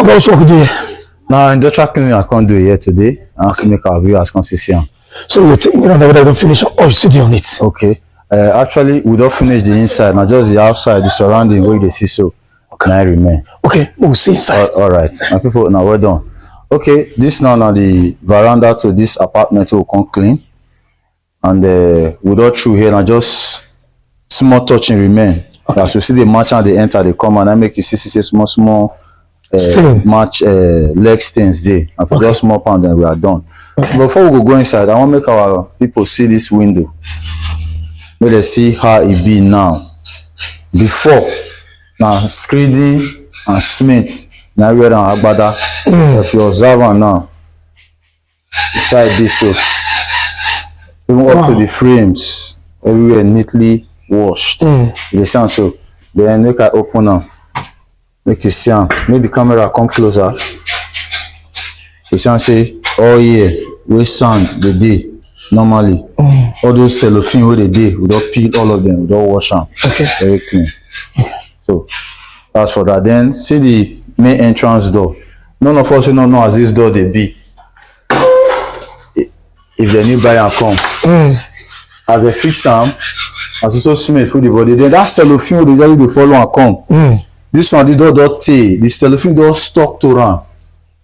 Okay, what we do here? Now, industrial cleaning I can't do it here today. I have to make our viewers consistent. So we think whether they don't finish or you study on it. Okay. Actually, we don't finish the inside. Now, just the outside, the surrounding where they see so. Can I remain? Okay, we'll see inside. All right. My people, now we're done. Okay, this now the veranda to this apartment will come clean. And we don't through here now, just small touching remain. Okay. As you see the merchant, they enter, they come and I make you see small match leg stains there. And for just small pound, then we are done. Okay. Before we go inside, I want to make our people see this window. May they see how it be now. Before, now screeding and Smith, now we're on Agbada. If you observe now, beside this, so even up to the frames, everywhere neatly washed. You sound so. Then make I open now. Make you see, make the camera come closer. You sound say, oh yeah, we sound the day normally. All those cellophane where they did, we don't peel all of them, we don't wash them. Okay. Very clean. So that's for that. Then see the main entrance door. None of us don't know as this door they be. If the new buyer come, as they fix them, as also smell through the body, then that cellophane will usually be follow and come. This one, the door don't take. The cellophane door stuck to run.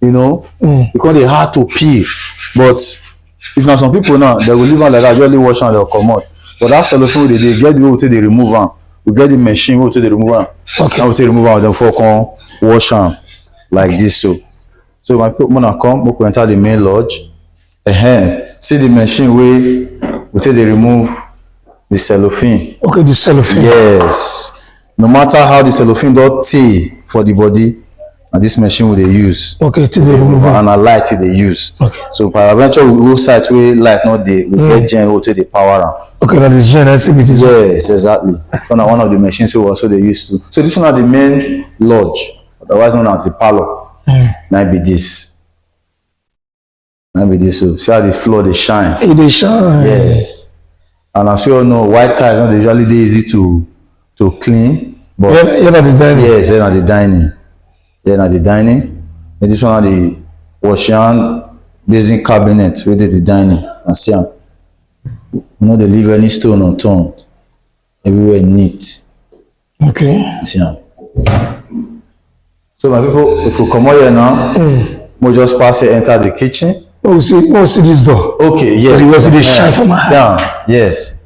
You know, because they hard to peel. But if now some people now, they will leave on like that, usually wash and they'll come out. But that cellophane, they get the way to they remove them. We get the machine way to they remove them. Okay. Now we take remove them, then for come wash them like this. So my people wanna come, we enter the main lodge. See the machine where we take they remove the cellophane. Okay, the cellophane. Yes. No matter how the cellophane don't take for the body, and this machine will they use. Okay, till they remove and a light they use. Okay. So peradventure we go site where light not they we get gen will take the power on. Okay, that is gen activity. Yes, exactly. One of the machines who also they used to. So this one are the main lodge, otherwise known as the parlor. Might be this. Might be this. So see how the floor they shine. They shine. Yes. And as you all know, white tiles not usually they easy to clean. But you're not the dining. Yes, you're not the dining. Then at the dining, and this one are the washing basin cabinet where they the dining and see you know they leave any stone unturned. Everywhere neat. Okay. See. So my people, if we come out here now, we just pass it, enter the kitchen. Oh, see this door. Okay, yes. You see the shine from my hand. Yes.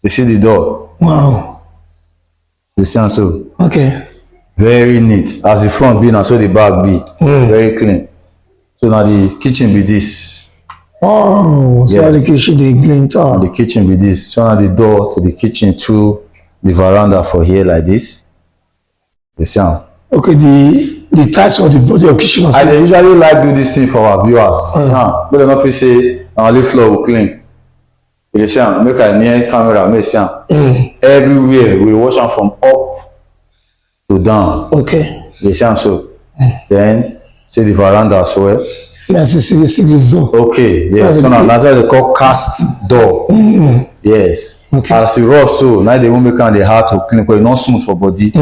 You see the door. Wow. You see so. Okay. Very neat. As the front be now, so the back be very clean. So now the kitchen be this. Oh, so the kitchen the clean top. The kitchen be this. So now the door to the kitchen through the veranda for here like this. The sound. Okay, the tiles of the body of kitchen. I usually like do this thing for our viewers. But they not feel say our lift floor will clean. You see, make a near camera, make sound. Everywhere we wash them from up to down. Okay. You see, so then see the veranda as well. Yes, see this door. Okay, yes. So now that's what they call cast door. Yes. Okay. As you rough so now they won't make it hard to clean because it's not smooth for body.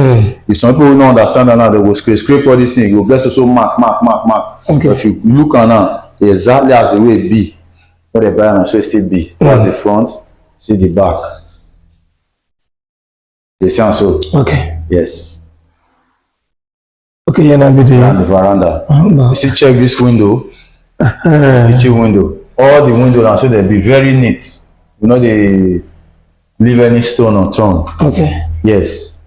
If some people don't understand that now, they will scrape all this thing. You will get so mark. Okay. But if you look at now, exactly as the way it be, what they buy now, so it still be. That's the front, see the back. You see so? Okay. Yes. Okay, yeah, now be the veranda. You see, check this window. Kitchen window. All the windows now, so they be very neat. You know they leave any stone unturned. Okay. Yes.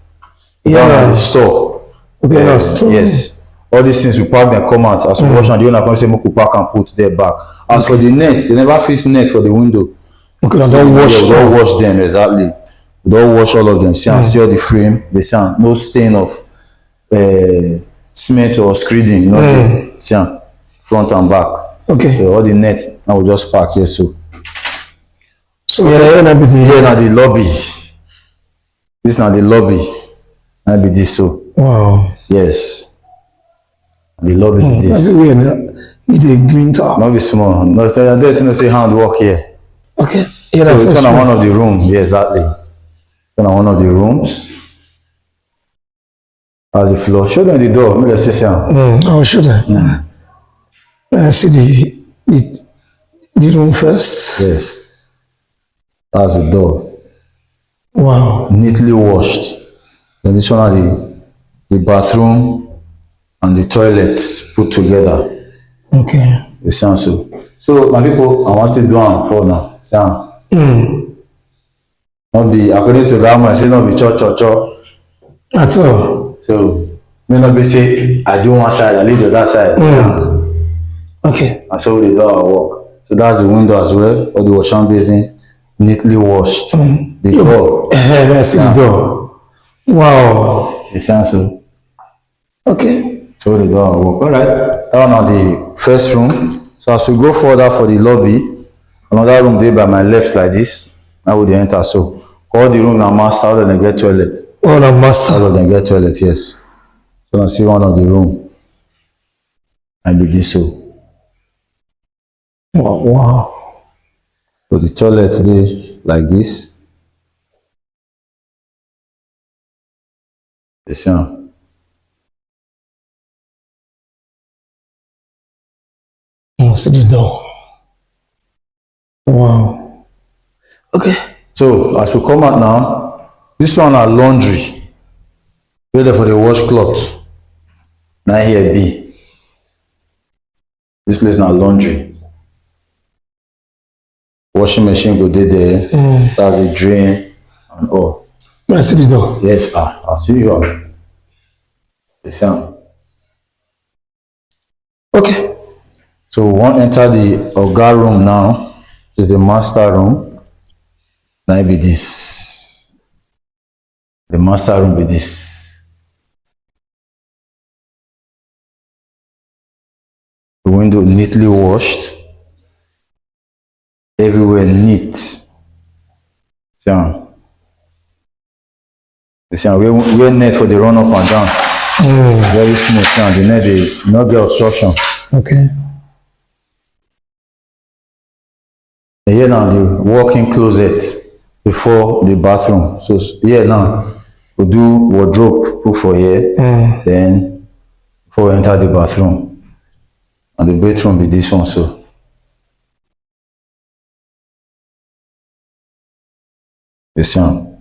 Yeah. The store. Okay. Yes. All these things we pack them come out as we wash and the owner come say make we pack and put there back. As for the net, they never fix net for the window. Okay. So don't wash them exactly. Don't wash all of them. See, see all the frame. They see no stain of cement or screeding. You know, see front and back. Okay. So all the nets I will just pack here so. So here now the lobby. This now the lobby. Now be this so. Wow. Yes. The lobby be this. It's a green top. Not be small. No, they say hand work here. Okay. Yeah, so it's one of the rooms. Yeah, exactly. One of the rooms. That's the floor. Show them the door. Make them see some. I'll show them. See the room first. Yes. That's the door. Wow. Neatly washed. Then this one are the bathroom and the toilet put together. Okay. You see so. So my people, I want to do one for now. See not be according to that one, say not be church. That's all. So may not be say I do one side, I leave the other side. Okay. And so they do our work. So that's the window as well. All the wash hand basin neatly washed. The door. I see the door. Wow. You see so. Okay. So they do our work. All right. That one are the first room. So as we go further for the lobby, another room there by my left like this. How would they enter? So all the room now master, all of them get toilet. All the master. All of them get toilet, yes. So I see one of the room. And begin so. Wow. So the toilet there like this. You see how? I see the door. Wow. Okay. So as we come out now, this one are laundry. Where for the wash cloth. Now here be. This place now laundry. Washing machine go there. That's the drain and all. I see the door. Yes, as usual. You see how? Okay. So we want to enter the Oga room now. This is the master room. Now it be this. The master room be this. The window neatly washed. Everywhere neat. See how? You see how? Where net for the run up and down. Very smooth. See how? The net they not get obstruction. Okay. And here now the walk-in closet before the bathroom. So here now we do wardrobe put for here. Then before we enter the bathroom. And the bedroom be this one so. You see how?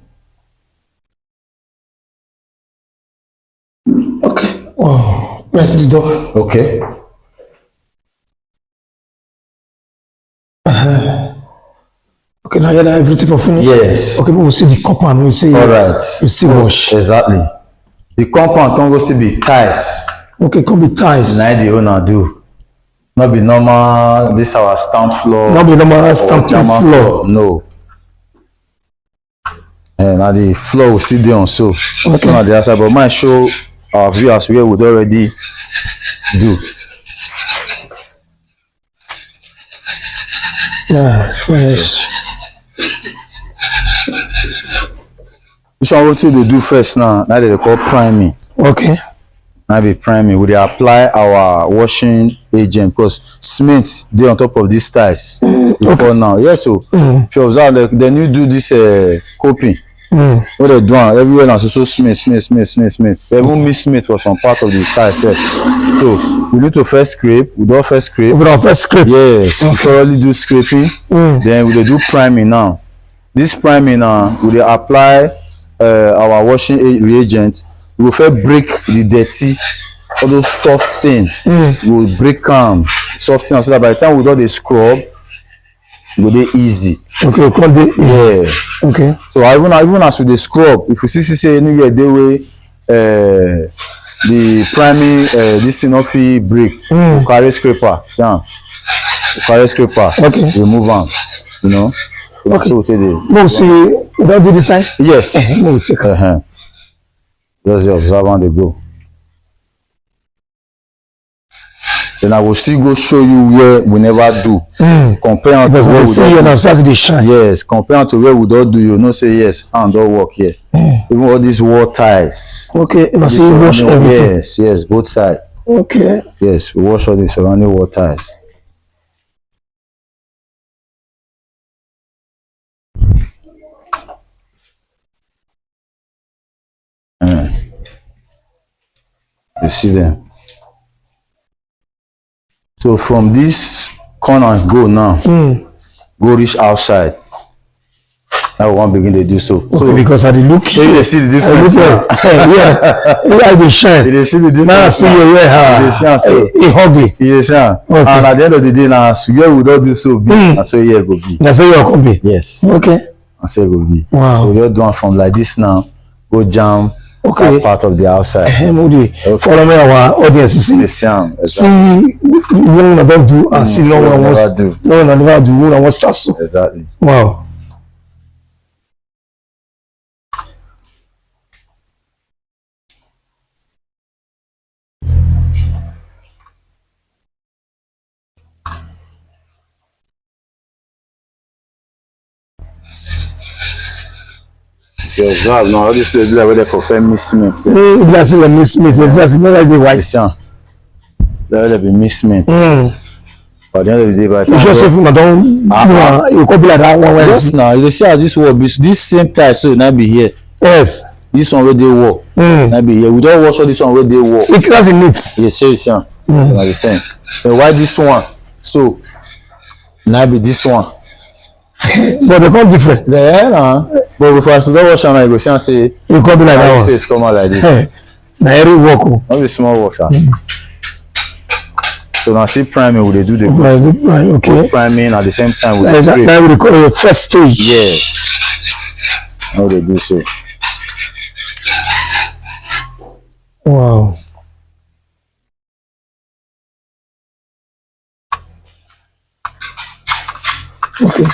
Okay. Wow. I see the door. Okay. Okay, now you're everything for finish? Yes. Okay, but we'll see the compound. We'll see. All right. We still wash. Exactly. The compound can go still be tiles. Okay, come be tiles. Now the owner do. Not be normal. This our stamp floor. Not be normal stamp floor. No. And now the floor will sit there on so. Okay. Not the outside, but might show our viewers where would already do. Yeah, fresh. This one what they do first now. Now they call priming. Okay. Now be priming. We dey apply our washing agent because cement dey on top of these tiles before now. Yes, so if you observe, like, then you do this coping. What they do everywhere now, so cement. They even miss cement for some part of the tile set. So we need to first scrape. We do first scrape. We do first scrape. Yes, we thoroughly do scraping. Then we dey do priming now. This priming now, we dey apply our washing reagent. We will first break the dirty, all those tough stain. We will break them, soften so that by the time we do the scrub, it will be easy. Okay, come dey easy. Yeah. Okay. So even as we dey scrub, if you see say anywhere dey way the priming this thing not fit break, we carry scraper. See am? We carry scraper. Okay. Remove am. You know. Okay. So we take the. No, see, we don't do this side. Yes. No, we take it. Just observe and they go. Then I will still go show you where we never do. Compare to where we don't do. Yes, compare to where we don't do. You know, say yes, hand don't work here. Even all these wall ties. Okay, you must wash everything. Yes, both sides. Okay. Yes, we wash all the surrounding wall ties. You see them. So from this corner go now, go reach outside. Now we want begin to do so. Okay, so because I look so you see the difference. Yeah, they shine. You see the difference. Now I see you here. A hobby. Yes, sir. Okay. And at the end of the day, now where we don't do so big, and so here go be. That's how you come be. Yes. Okay. And so it go be. Wow. So we just do one from like this now. Go jam. Okay. That part of the outside. Okay. Follow me, our audience. See. Yes, sir. See what I don't do and see no one wants. No one never do. No one wants to. Exactly. Wow. You observe now, all this place like where they for fair mismatch. That's the mismatch. That's not like the white. Yes, sir. There be mismatch. But at the end of the day, but you just say from don't you could be like that one. Yes, now you see as this work, this same tie so now be here. Yes. This one where they work. Now be here. We don't wash all this one where they work. It doesn't need. Yes, sir. Like the same. And why this one? So now be this one. But they come different. Yeah, nah. But before I start wash am, I go see and say you come be like that one. Face come out like this. Na every work. Not be small work, sir. So now see priming, we dey do the okay. Priming at the same time with the spray. That we call it first stage. Yes. How they do so. Wow. Okay.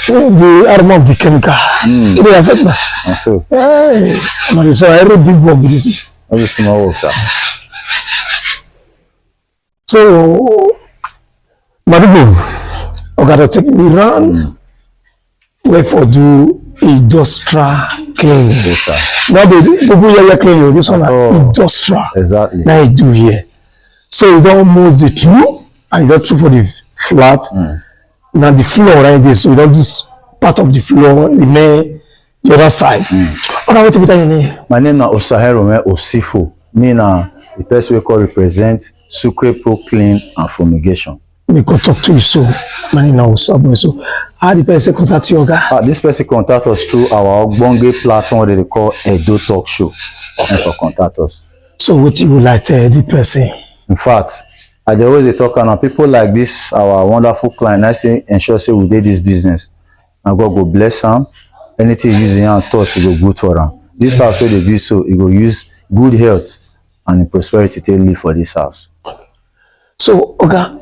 The aroma of the chemical. It will affect me. And so. Hey, so every big work with this. Every small work, sir. So, my people, I gotta take me round. Wait for do industrial cleaning. Yes, sir. Now the people here cleaning. This one industrial. Exactly. Now you do here. So it's almost the two, and you got two for the flat. Now the floor right there, so we don't do part of the floor, remain the other side. Okay, what's your name? My name is Osaherome Osifo. Me na the person we call represent Sucre Pro Clean and Fumigation. We could talk to you so. My name is Osabo. So how the person contact you, guy? This person contact us through our Ogbonge platform that they call Edo Talk Show. And for contact us. So what you would like to tell the person? In fact, I dey always talk now. People like this, our wonderful client, I say ensure say we did this business. And God go bless them. Anything using and touch, it go good for them. This house where they build so, it go use good health and prosperity to live for this house. So, okay,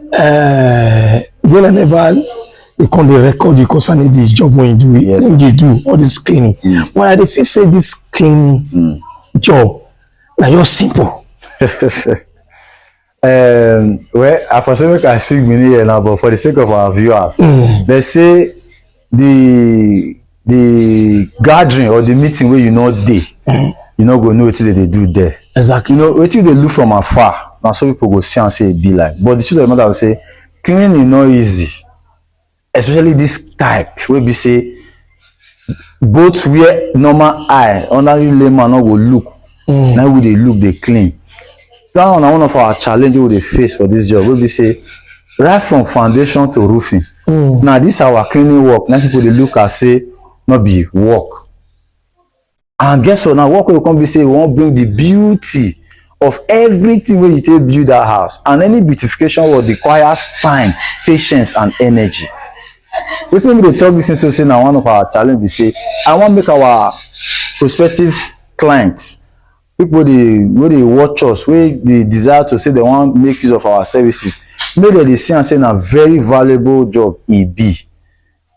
you never you can record you concerning the job when you do it. Yes. When you do all this cleaning. Why they feel say this cleaning job, now you're simple. Well, I for some I speak many here now, but for the sake of our viewers, they say the gathering or the meeting where you know day, you know go know what they do there. Exactly. You know what they look from afar. Now some people go see and say it be like, but the truth of the matter will say cleaning is not easy, especially this type where we say both where normal eye, ordinary layman no go look. Now we they look, they clean. That one of our challenges we dey face for this job. We say right from foundation to roofing. Now this our cleaning work. Now people they look and say not be work. And guess what? Now work will come be say we want bring the beauty of everything when you take build that house. And any beautification work requires time, patience, and energy. Wetin we dey talk this so say now one of our challenges we say I want make our prospective clients. People they watch us, they desire to say they want make use of our services. Maybe they see and say a very valuable job it be.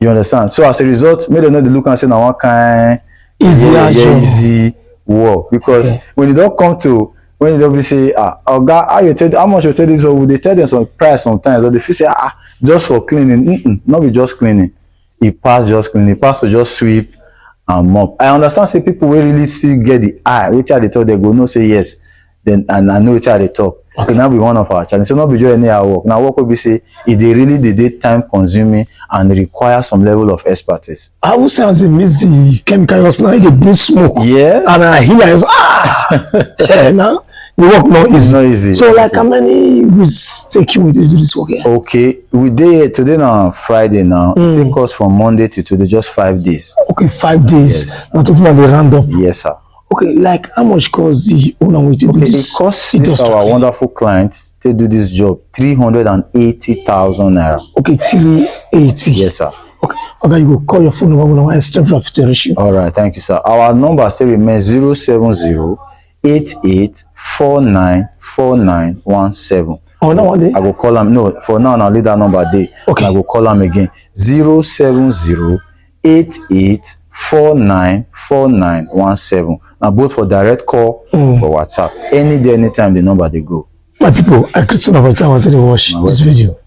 You understand? So as a result, maybe they know they look and say now one kind easy work. Because when you don't come to when you don't be say how much you tell this or they tell them some price sometimes or they feel say just for cleaning, not be just cleaning. It pass just cleaning, it pass to just sweep and mop. I understand say people will really still get the eye. Which are they talk, they go no say yes. Then and I know which are they talk. Okay, now be one of our challenges. So not be just any our work. Now work will be say if they really dey time consuming and require some level of expertise. I would say as they miss the chemicals now, they bring smoke. Yeah. And I hear is now the work not easy. It's not easy. So like how many weeks take you to do this work here? Okay, we dey today now Friday now. It take us from Monday to today just 5 days. Okay, 5 days. Yes. Now talking about the roundup. Yes, sir. Okay, like how much cost the owner with Okay, this? it costs this our wonderful clients to do this job 380,000 naira. Okay, 380. Yes, sir. Okay, okay, you go call your phone number when I strength of iteration. All right, thank you, sir. Our number still remains 070-8849-4917. Oh, no one day. I go call him. No, for now, I'll leave that number there. Okay. I go call him again. 070-8849-4917. Now, both for direct call for WhatsApp. Any day, anytime, the number they go. My people, I Christian of I want to watch this video.